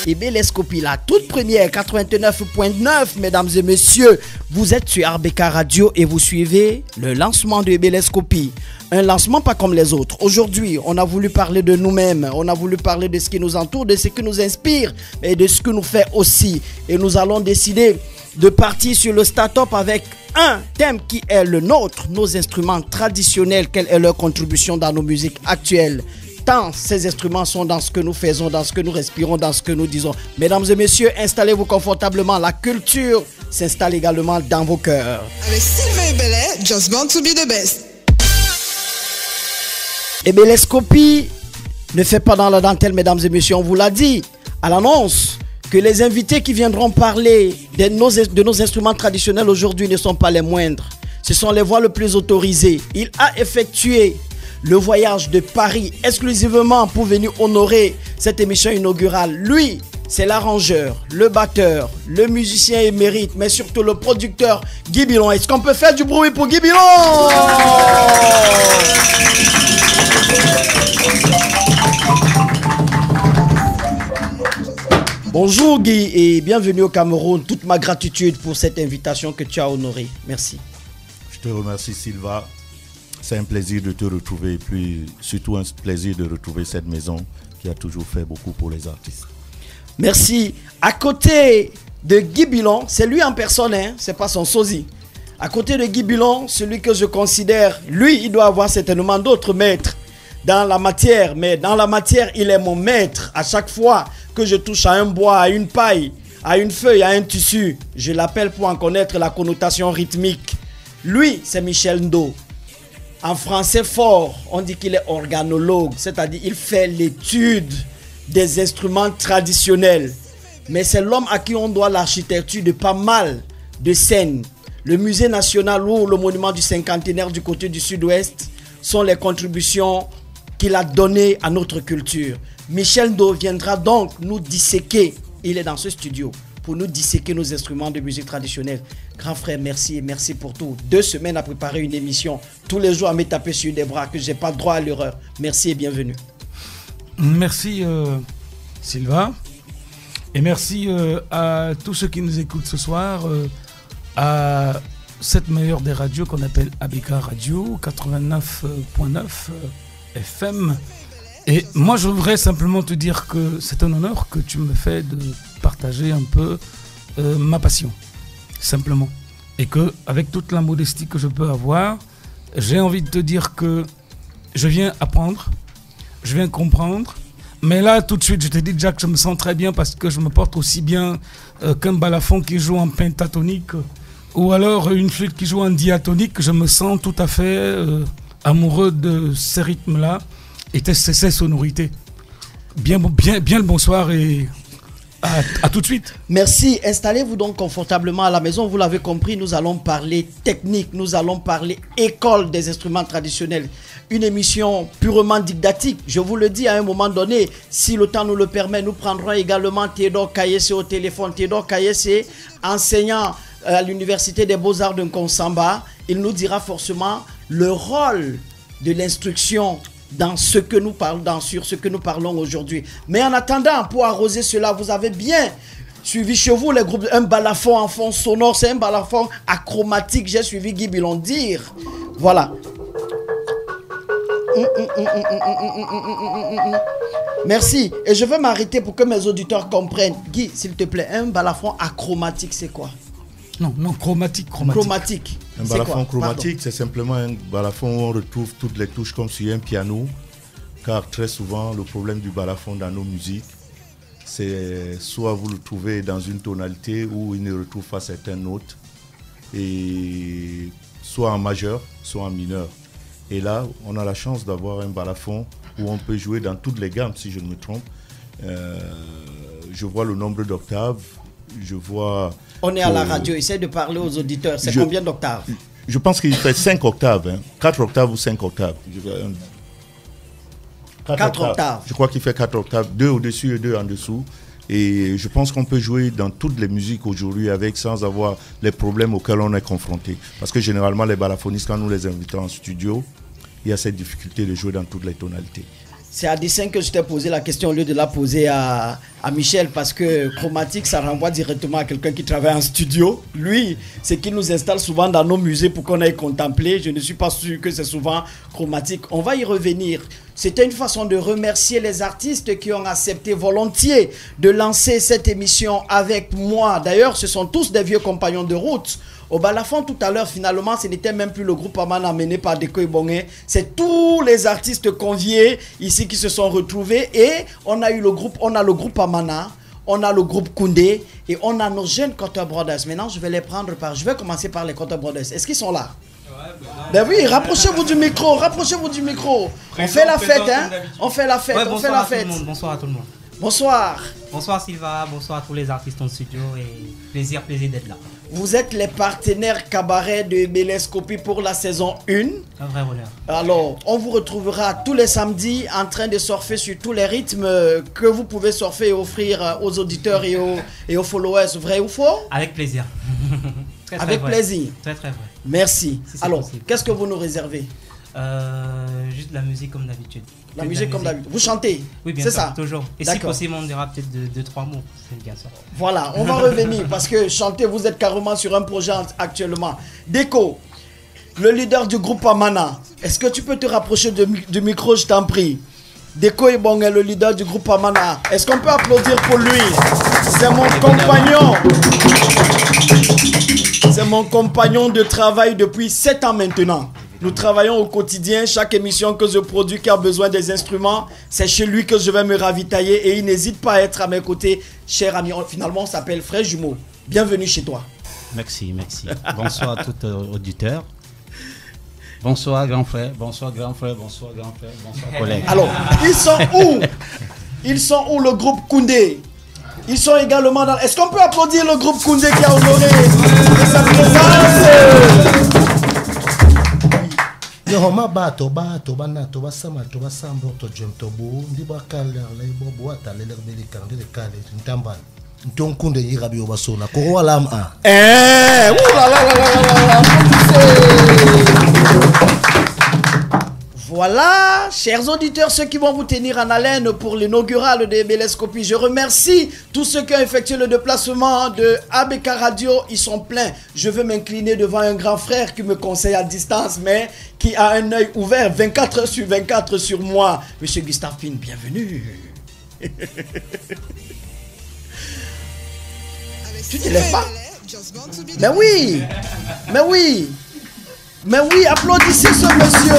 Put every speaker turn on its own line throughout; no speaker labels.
Et Bélescopie, la toute première, 89.9, mesdames et messieurs. Vous êtes sur RBK Radio et vous suivez le lancement de Bélescopie. Un lancement pas comme les autres. Aujourd'hui, on a voulu parler de nous-mêmes, on a voulu parler de ce qui nous entoure, de ce qui nous inspire et de ce que nous fait aussi. Et nous allons décider de partir sur le start-up avec un thème qui est le nôtre, nos instruments traditionnels, quelle est leur contribution dans nos musiques actuelles. Tant ces instruments sont dans ce que nous faisons, dans ce que nous respirons, dans ce que nous disons. Mesdames et messieurs, installez-vous confortablement. La culture s'installe également dans vos cœurs.
Avec Sylvain et Bellet, Just Born to be the best.
Et Bélescopie ne fait pas dans la dentelle, mesdames et messieurs. On vous l'a dit à l'annonce que les invités qui viendront parler de nos instruments traditionnels aujourd'hui ne sont pas les moindres. Ce sont les voix les plus autorisées. Il a effectué le voyage de Paris exclusivement pour venir honorer cette émission inaugurale. Lui, c'est l'arrangeur, le batteur, le musicien émérite, mais surtout le producteur Guy Bilon. Est-ce qu'on peut faire du bruit pour Guy Bilon? Bonjour Guy et bienvenue au Cameroun. Toute ma gratitude pour cette invitation que tu as honorée. Merci.
Je te remercie Sylvain. C'est un plaisir de te retrouver et puis surtout un plaisir de retrouver cette maison qui a toujours fait beaucoup pour les artistes.
Merci. À côté de Guy Bilon, c'est lui en personne, hein, c'est pas son sosie. À côté de Guy Bilon, celui que je considère, lui, il doit avoir certainement d'autres maîtres dans la matière, mais dans la matière, il est mon maître. À chaque fois que je touche à un bois, à une paille, à une feuille, à un tissu, je l'appelle pour en connaître la connotation rythmique. Lui, c'est Michel Ndo. En français fort, on dit qu'il est organologue, c'est-à-dire il fait l'étude des instruments traditionnels. Mais c'est l'homme à qui on doit l'architecture de pas mal de scènes. Le musée national ou le monument du cinquantenaire du côté du sud-ouest sont les contributions qu'il a données à notre culture. Michel Ndo viendra donc nous disséquer, il est dans ce studio, pour nous disséquer nos instruments de musique traditionnelle. Grand frère, merci et merci pour tout. 2 semaines à préparer une émission, tous les jours à me taper sur des bras, que je n'ai pas droit à l'erreur. Merci et bienvenue.
Merci Sylvain. Et merci à tous ceux qui nous écoutent ce soir, à cette meilleure des radios qu'on appelle ABK Radio, 89.9 FM. Et moi, je voudrais simplement te dire que c'est un honneur que tu me fais de partager un peu ma passion, simplement. Et que, avec toute la modestie que je peux avoir, j'ai envie de te dire que je viens apprendre, je viens comprendre. Mais là, tout de suite, je te dis déjà que je me sens très bien parce que je me porte aussi bien qu'un balafon qui joue en pentatonique ou alors une flûte qui joue en diatonique. Je me sens tout à fait amoureux de ces rythmes-là et de ces sonorités. Bien le bonsoir et à tout de suite.
Merci. Installez-vous donc confortablement à la maison. Vous l'avez compris, nous allons parler technique, nous allons parler école des instruments traditionnels. Une émission purement didactique. Je vous le dis, à un moment donné, si le temps nous le permet, nous prendrons également Théodore Kayese au téléphone. Théodore Kayese, enseignant à l'Université des Beaux-Arts de Nkonsamba, il nous dira forcément le rôle de l'instruction dans ce que nous parlons, sur ce que nous parlons aujourd'hui. Mais en attendant, pour arroser cela, vous avez bien suivi chez vous les groupes, un balafon en fond sonore, c'est un balafon achromatique. J'ai suivi Guy Bilon dire. Voilà. Merci. Et je veux m'arrêter pour que mes auditeurs comprennent. Guy, s'il te plaît, un balafon achromatique, c'est quoi?
Non, chromatique.
Un balafon chromatique, c'est simplement un balafon où on retrouve toutes les touches comme sur un piano. Car très souvent, le problème du balafon dans nos musiques, c'est soit vous le trouvez dans une tonalité où il ne retrouve pas certaines notes, et soit en majeur, soit en mineur. Et là, on a la chance d'avoir un balafon où on peut jouer dans toutes les gammes, si je ne me trompe. Je vois le nombre d'octaves, je vois...
On est à la radio, essaie de parler aux auditeurs. C'est combien d'octaves?
Je pense qu'il fait 5 octaves, hein. 4 octaves ou 5 octaves.
4 octaves.
Je crois qu'il fait 4 octaves, 2 au-dessus et 2 en dessous. Et je pense qu'on peut jouer dans toutes les musiques aujourd'hui avec sans avoir les problèmes auxquels on est confronté. Parce que généralement, les balafonists, quand nous les invitons en studio, il y a cette difficulté de jouer dans toutes les tonalités.
C'est à dessein que je t'ai posé la question au lieu de la poser à à Michel parce que chromatique, ça renvoie directement à quelqu'un qui travaille en studio. Lui, c'est qu'il nous installe souvent dans nos musées pour qu'on aille contempler. Je ne suis pas sûr que c'est souvent chromatique. On va y revenir. C'était une façon de remercier les artistes qui ont accepté volontiers de lancer cette émission avec moi. D'ailleurs, ce sont tous des vieux compagnons de route. Au balafon tout à l'heure, finalement, ce n'était même plus le groupe Amana mené par Deko Ibongé. C'est tous les artistes conviés ici qui se sont retrouvés. Et on a le groupe Amana, on a le groupe Koundé et on a nos jeunes Cotter Brothers. Maintenant, je vais je vais commencer par les Cotter Brothers. Est-ce qu'ils sont là? Ben oui, rapprochez-vous du micro, On fait la fête, hein. On fait la fête,
ouais,
on fait la fête.
Bonsoir à tout le monde.
Bonsoir.
Bonsoir Sylvain, bonsoir à tous les artistes en studio et plaisir d'être là.
Vous êtes les partenaires cabaret de Bélescopie pour la saison 1.
Un vrai honneur.
Alors, on vous retrouvera tous les samedis en train de surfer sur tous les rythmes que vous pouvez surfer et offrir aux auditeurs et aux followers. Vrai ou faux?
Avec plaisir. Très
Avec
vrai.
plaisir.
Très vrai.
Merci.
Si
alors,
possible.
Qu'est-ce que vous nous réservez?
Juste la musique comme d'habitude.
La musique comme d'habitude. Vous chantez?
Oui, bien
sûr.
C'est ça. Toujours. Et si possible, on dira peut-être 2-3 mots. C'est bien ça.
Voilà, on va revenir parce que chanter, vous êtes carrément sur un projet actuellement. Déco, le leader du groupe Amana, est-ce que tu peux te rapprocher du micro, je t'en prie? Deko Ibongé est le leader du groupe Amana. Est-ce qu'on peut applaudir pour lui? C'est mon compagnon. C'est mon compagnon de travail depuis 7 ans maintenant. Nous travaillons au quotidien. Chaque émission que je produis qui a besoin des instruments, c'est chez lui que je vais me ravitailler. Et il n'hésite pas à être à mes côtés. Cher ami, finalement on s'appelle frère jumeau. Bienvenue chez toi.
Merci. Bonsoir à tout auditeur. Bonsoir grand frère, bonsoir collègue.
Alors, ils sont où le groupe Koundé? Ils sont également dans... Est-ce qu'on peut applaudir le groupe Koundé qui a honoré de sa présence?
Yohoma bato bana to basama to basambo to jem to bu ndi bakala la ibobo atale le beli kande le kale ntamba ntonkunde yirabi obasona ko wala a
Voilà, chers auditeurs, ceux qui vont vous tenir en haleine pour l'inaugural de Bélescopie. Je remercie tous ceux qui ont effectué le déplacement de ABK Radio. Ils sont pleins. Je veux m'incliner devant un grand frère qui me conseille à distance, mais qui a un œil ouvert 24 heures sur 24 sur moi. Monsieur Gustave Pin, bienvenue. Tu te lèves pas? Mais oui, applaudissez ce monsieur.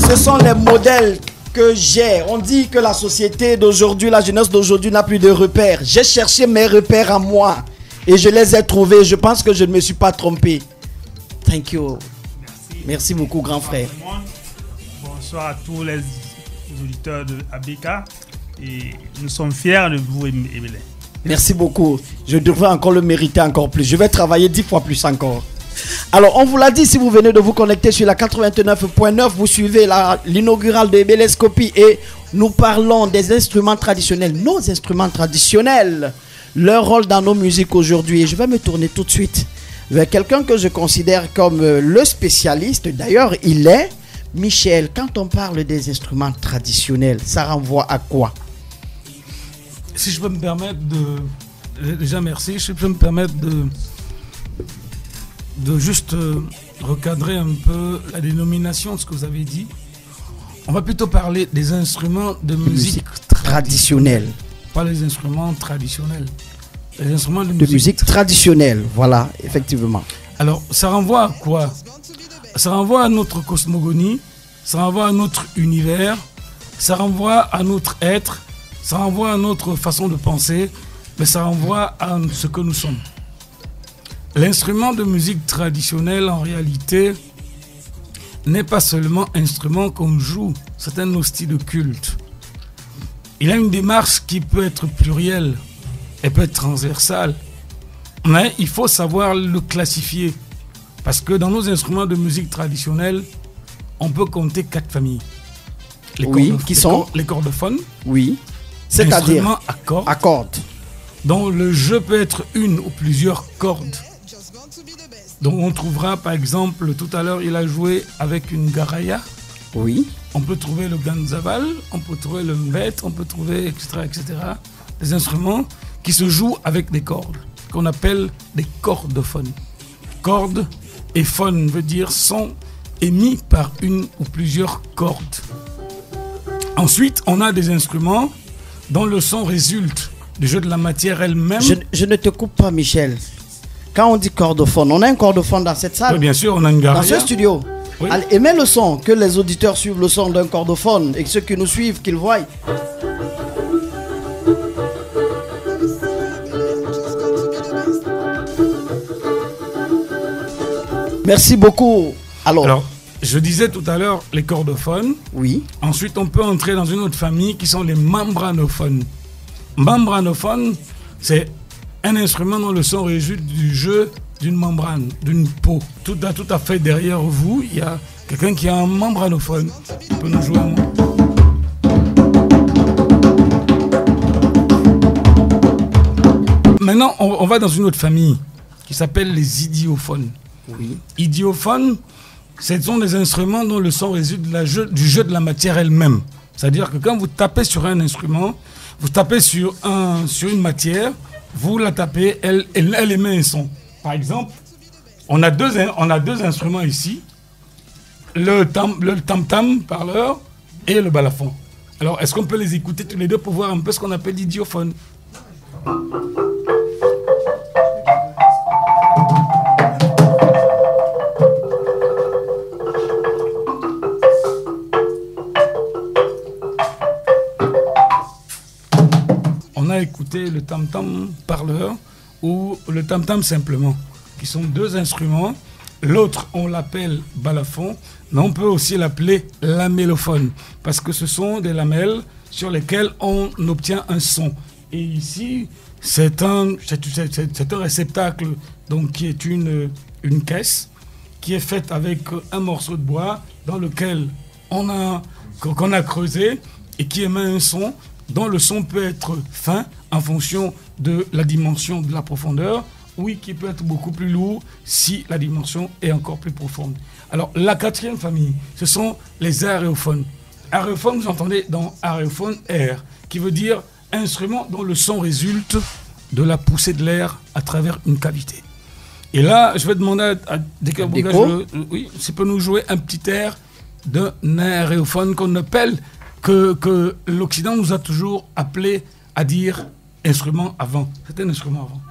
Ce sont les modèles que j'ai. On dit que la société d'aujourd'hui, la jeunesse d'aujourd'hui n'a plus de repères. J'ai cherché mes repères à moi et je les ai trouvés. Je pense que je ne me suis pas trompé. Thank you. Merci beaucoup, grand frère.
Bonsoir à tous les auditeurs de ABK et nous sommes fiers de vous, Emile.
Merci beaucoup. Je devrais encore le mériter encore plus. Je vais travailler 10 fois plus encore. Alors, on vous l'a dit, si vous venez de vous connecter sur la 89.9, vous suivez l'inaugural de Bélescopie et nous parlons des instruments traditionnels, nos instruments traditionnels, leur rôle dans nos musiques aujourd'hui. Et je vais me tourner tout de suite vers quelqu'un que je considère comme le spécialiste. D'ailleurs, il est Michel. Quand on parle des instruments traditionnels, ça renvoie à quoi?
Si je peux me permettre déjà merci, si je peux me permettre de juste recadrer un peu la dénomination de ce que vous avez dit. On va plutôt parler des instruments de musique
traditionnelle.
Pas les instruments traditionnels. Les instruments de
musique traditionnelle, voilà, effectivement.
Alors, ça renvoie à quoi? Ça renvoie à notre cosmogonie, ça renvoie à notre univers, ça renvoie à notre être, ça renvoie à notre façon de penser, mais ça renvoie à ce que nous sommes. L'instrument de musique traditionnelle, en réalité, n'est pas seulement un instrument qu'on joue, c'est un hostie de culte. Il a une démarche qui peut être plurielle, elle peut être transversale, mais il faut savoir le classifier. Parce que dans nos instruments de musique traditionnelle, on peut compter 4 familles. Les cordophones.
Oui. C'est-à-dire
à cordes. dont le jeu peut être une ou plusieurs cordes. Donc on trouvera par exemple, tout à l'heure il a joué avec une garaya.
Oui.
on peut trouver le ganzabal, on peut trouver le mbet, on peut trouver, etc., des instruments qui se jouent avec des cordes, qu'on appelle des cordophones. Corde et phone veut dire son émis par une ou plusieurs cordes. Ensuite, on a des instruments dont le son résulte du jeu de la matière elle-même.
Je ne te coupe pas, Michel. Quand on dit cordophone, on a un cordophone dans cette salle.
Oui, bien sûr, on a une garia.
Dans ce studio.
Oui.
Allez, aimez le son, que les auditeurs suivent le son d'un cordophone et que ceux qui nous suivent, qu'ils voient. Merci beaucoup.
Alors, je disais tout à l'heure les cordophones.
Oui.
Ensuite, on peut entrer dans une autre famille qui sont les membranophones. Membranophones, c'est un instrument dont le son résulte du jeu d'une membrane, d'une peau. Tout à fait derrière vous, il y a quelqu'un qui a un membranophone. Il peut nous jouer un mot. Maintenant, on va dans une autre famille qui s'appelle les idiophones.
Oui.
Idiophones, ce sont des instruments dont le son résulte du jeu de la matière elle-même. C'est-à-dire que quand vous tapez sur un instrument, vous tapez sur une matière, vous la tapez, elle émet un son. Par exemple, on a deux instruments ici, le tam-tam parleur et le balafon. Alors, est-ce qu'on peut les écouter tous les deux pour voir un peu ce qu'on appelle l'idiophone? On a écouté le tam-tam parleur ou le tam-tam simplement, qui sont deux instruments. L'autre, on l'appelle balafon, mais on peut aussi l'appeler lamellophone, parce que ce sont des lamelles sur lesquelles on obtient un son. Et ici, c'est un réceptacle donc, qui est une caisse qui est faite avec un morceau de bois dans lequel qu'on a creusé et qui émet un son dont le son peut être fin en fonction de la dimension de la profondeur, oui, qui peut être beaucoup plus lourd si la dimension est encore plus profonde. Alors, la quatrième famille, ce sont les aérophones. Aérophone, vous entendez dans aérophone, air, qui veut dire instrument dont le son résulte de la poussée de l'air à travers une cavité. Et là, je vais demander à Deko, oui, s'il peut nous jouer un petit air d'un aérophone qu'on appelle, que l'Occident nous a toujours appelé à dire instrument avant. C'est un instrument avant.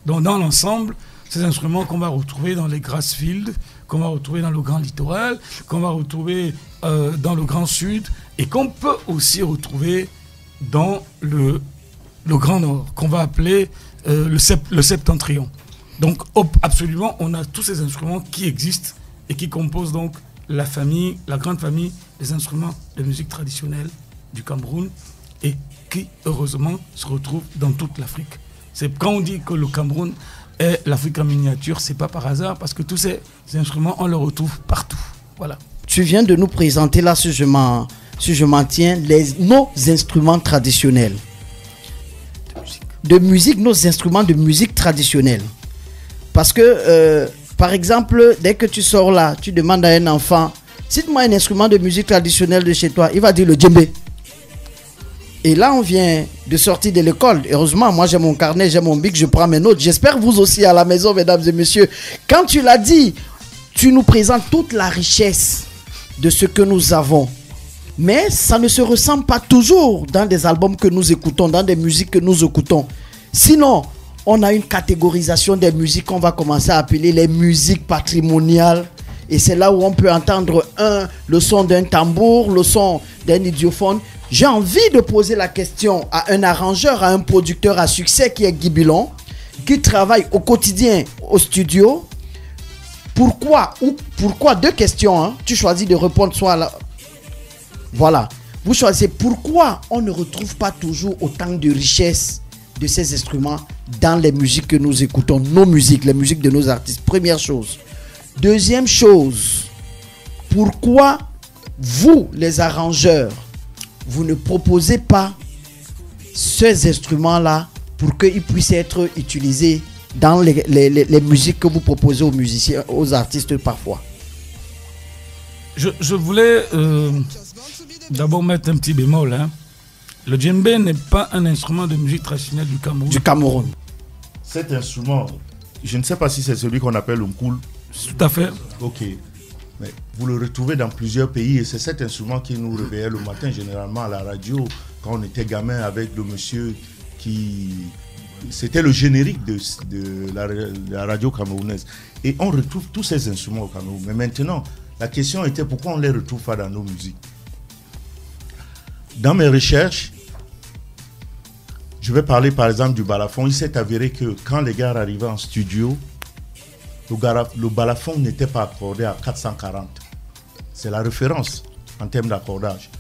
Donc dans l'ensemble, ces instruments qu'on va retrouver dans les Grassfields, qu'on va retrouver dans le Grand Littoral, qu'on va retrouver dans le Grand Sud et qu'on peut aussi retrouver dans le Grand Nord, qu'on va appeler le Septentrion. Donc absolument, on a tous ces instruments qui existent et qui composent donc la grande famille des instruments de musique traditionnelle du Cameroun et qui, heureusement, se retrouvent dans toute l'Afrique. C'est quand on dit que le Cameroun est l'Afrique en miniature, c'est pas par hasard, parce que tous ces instruments, on les retrouve partout. Voilà.
Tu viens de nous présenter là, si je m'en tiens, nos instruments traditionnels. De musique, nos instruments de musique traditionnelle. Parce que, par exemple, dès que tu sors là, tu demandes à un enfant, cite-moi un instrument de musique traditionnelle de chez toi, il va dire le djembé. Et là, on vient de sortir de l'école. Heureusement, moi, j'ai mon carnet, j'ai mon bic, je prends mes notes. J'espère vous aussi à la maison, mesdames et messieurs. Quand tu l'as dit, tu nous présentes toute la richesse de ce que nous avons. Mais ça ne se ressemble pas toujours dans des albums que nous écoutons, dans des musiques que nous écoutons. Sinon, on a une catégorisation des musiques qu'on va commencer à appeler les musiques patrimoniales. Et c'est là où on peut entendre le son d'un tambour, le son d'un idiophone. J'ai envie de poser la question à un arrangeur, à un producteur à succès qui est Guy Bilon, qui travaille au quotidien au studio. Pourquoi, deux questions, hein, tu choisis de répondre soit là. Voilà. Vous choisissez pourquoi on ne retrouve pas toujours autant de richesse de ces instruments dans les musiques que nous écoutons, nos musiques, les musiques de nos artistes. Première chose. Deuxième chose, pourquoi vous, les arrangeurs, vous ne proposez pas ces instruments-là pour qu'ils puissent être utilisés dans les musiques que vous proposez aux musiciens, aux artistes parfois?
Je voulais d'abord mettre un petit bémol. Hein. Le djembé n'est pas un instrument de musique traditionnelle du Cameroun.
Du Cameroun.
Cet instrument, je ne sais pas si c'est celui qu'on appelle le mkoul.
Tout à fait.
Ok. Mais vous le retrouvez dans plusieurs pays et c'est cet instrument qui nous réveillait le matin, généralement à la radio, quand on était gamin avec le monsieur qui... C'était le générique de la radio camerounaise. Et on retrouve tous ces instruments au Cameroun. Mais maintenant, la question était pourquoi on ne les retrouve pas dans nos musiques. Dans mes recherches, je vais parler par exemple du balafon. Il s'est avéré que quand les gars arrivaient en studio, le balafon n'était pas accordé à 440. C'est la référence en termes d'accordage.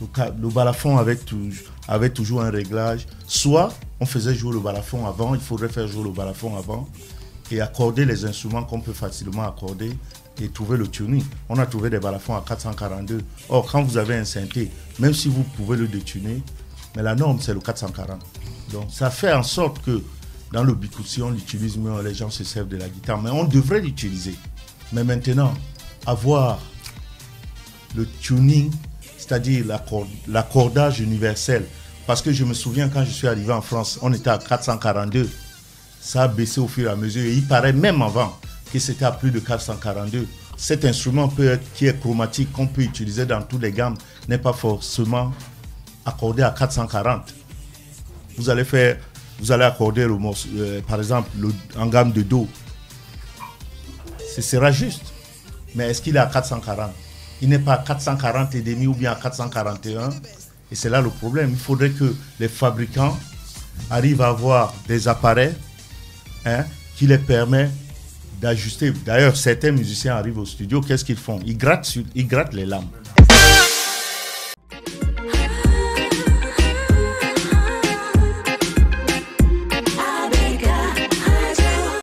Le balafon avait toujours un réglage. Soit on faisait jouer le balafon avant, il faudrait faire jouer le balafon avant et accorder les instruments qu'on peut facilement accorder et trouver le tuning. On a trouvé des balafons à 442. Or, quand vous avez un synthé, même si vous pouvez le détuner, mais la norme c'est le 440. Donc ça fait en sorte que dans le bikusi, on l'utilise mieux, les gens se servent de la guitare, mais on devrait l'utiliser. Mais maintenant, avoir le tuning, c'est-à-dire l'accordage universel, parce que je me souviens quand je suis arrivé en France, on était à 442, ça a baissé au fur et à mesure, et il paraît même avant que c'était à plus de 442. Cet instrument qui est chromatique, qu'on peut utiliser dans toutes les gammes, n'est pas forcément accordé à 440. Vous allez accorder le morceau, par exemple, en gamme de Do. Ce sera juste. Mais est-ce qu'il est à 440? Il n'est pas à 440 et demi ou bien à 441. Et c'est là le problème. Il faudrait que les fabricants arrivent à avoir des appareils qui les permettent d'ajuster. D'ailleurs, certains musiciens arrivent au studio, qu'est-ce qu'ils font? Ils grattent les lames.